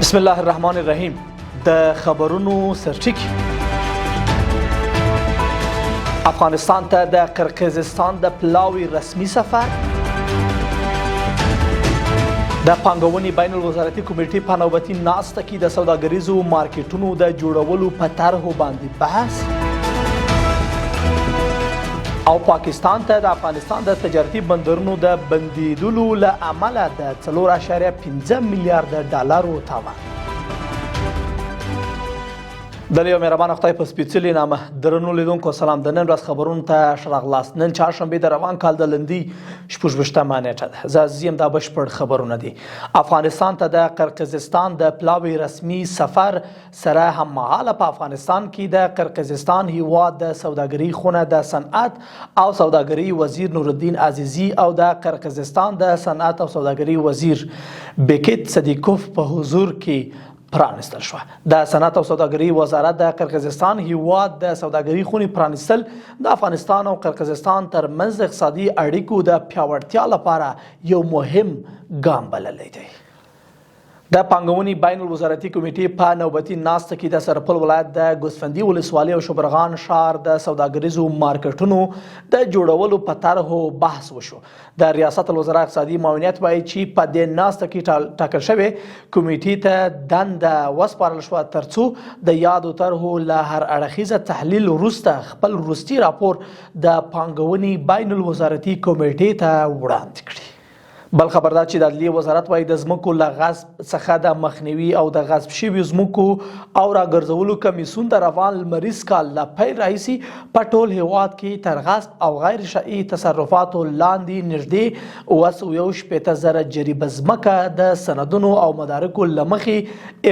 بسم الله الرحمن الرحیم. د خبرونو سرټکی. افغانستان ته د قرقیزستان د پلاوي رسمي سفر. د پانګونې بین الوزارتي کمیټې په نوبتي ناسته کې د سوداګریزو مارکیټونو د جوړولو په طرحو باندې بحث. او پاکستان ته د افغانستان د تجارتي بندرونو د بندیدلو له امله د 4.5 میلیارد ډالرو تاوان. د یو مهربان خدای په سپېڅلي نامه درنو لیدونکو سلام. د نن ورځ خبرونو ته ښه راغلاست. نن چهارشنبې د روان کال د لندي 26مه نیټه ده. زه یم دا بشپړ خبرونه دي. افغانستان ته د قرقیزستان د پلاوي رسمي سفر سره هممهاله په افغانستان کې د قرقیزستان هیواد د سوداګري خونه د صنعت او سوداګري وزیر نورالدین عزیزي او د قرقیزستان د صنعت او سوداګري وزیر بیکیت صدیقوف په حضور کې پرانستل شوه. د صنعت او سوداګري وزارت د قرقیزستان هیواد د سوداګري خونې پرانستل د افغانستان او قرقیزستان ترمنځ اقتصادي اړیکو د پیاوړتیا لپاره یو مهم ګام بللی دی. د پانګونې بین الوزارتي کمیټې په نوبتي ناسته کې د سرپل ولایت د ګوسفندي ولسوالۍ او شبرغان ښار د سوداګریزو مارکیټونو د جوړولو په طرحو بحث وشو. د ریاست الوزرا اقتصادي معاونیت وایي چې په دې ناسته کې ټاکل شوې کمیټې ته دنده وسپارل شوه ترڅو د یادو طرحو له هر اړخیزه تحلیل وروسته خپل وروستي راپور د پانګونې بین الوزارتي کمیټې ته وړاندې کړي. بل خبردار چې د عدلیې وزارت وایي د ځمکو له غصب څخه د مخنیوي او د غصب شویو ځمکو او راګرځولو کمیسیون د روان لمریز کال له پیل راهیسې په ټول هیواد کې تر غصب او غیر شرعي تصرفاتو لاندې نږدې 260,000 جریبه ځمکه د سندونو او مدارکو له مخې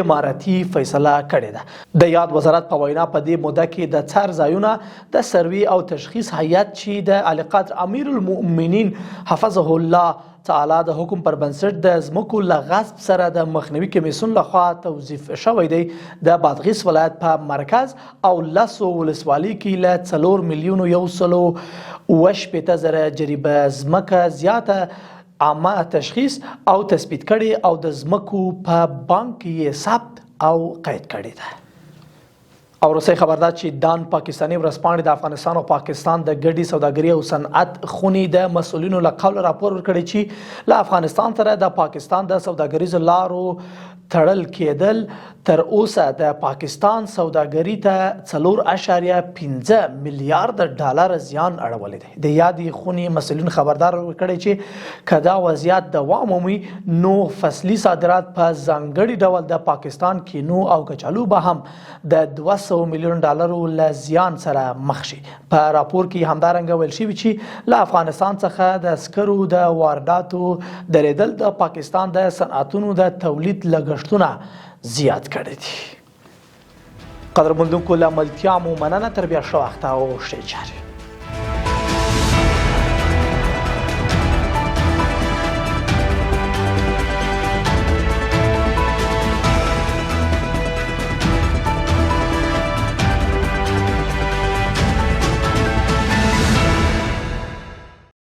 امارتي فیصله کړې ده. د یاد وزارت په وینا په دې موده کې د څار ځایونه د سروي او تشخیص هیئت چې د اعلی قدر امیر المؤمنین حفظه الله تعالی د حکم پر بنسټ د ځمکو له غصب سره د مخنیوي کمیسیون لخوا توظیف شوی دی. د بادغیس ولایت په مرکز او لسو ولسوالۍ کې له 4,180,000 جریبه ځمکه زیاته عامه تشخیص او تثبیت کړي او د ځمکو په بانک کې ثبت او قید کړي ده. او روسي خبردار چې دان پاکستاني ورځپاڼې د افغانستان او پاکستان د ګډې سوداګري او صنعت خونې د مسؤلینو له قوله راپور ورکړی چې له افغانستان سره د پاکستان د سوداګریزو لارو تړل کېدل تر اوسه د پاکستان سوداګري ته 4.5 میلیارد ډالر زیان اړولی دی. د یادې خونې مسؤلین خبردار ورکړی چې که دا وضعیت دوام ومومي نو فصلي صادرات په ځانګړي ډول د پاکستان کینو او کچالو به هم د 200 میلیون ډالرو له زیان سره مخ شي. په راپور کې همدارنګه ویل شوي چې له افغانستان څخه د سکرو د وارداتو درېدل د پاکستان د صنعتونو د تولید لګښتونه زیات کړی دي. قدرمندونکو له ملتیا مو مننه. تر بیا ښه وخته او ښې چارې.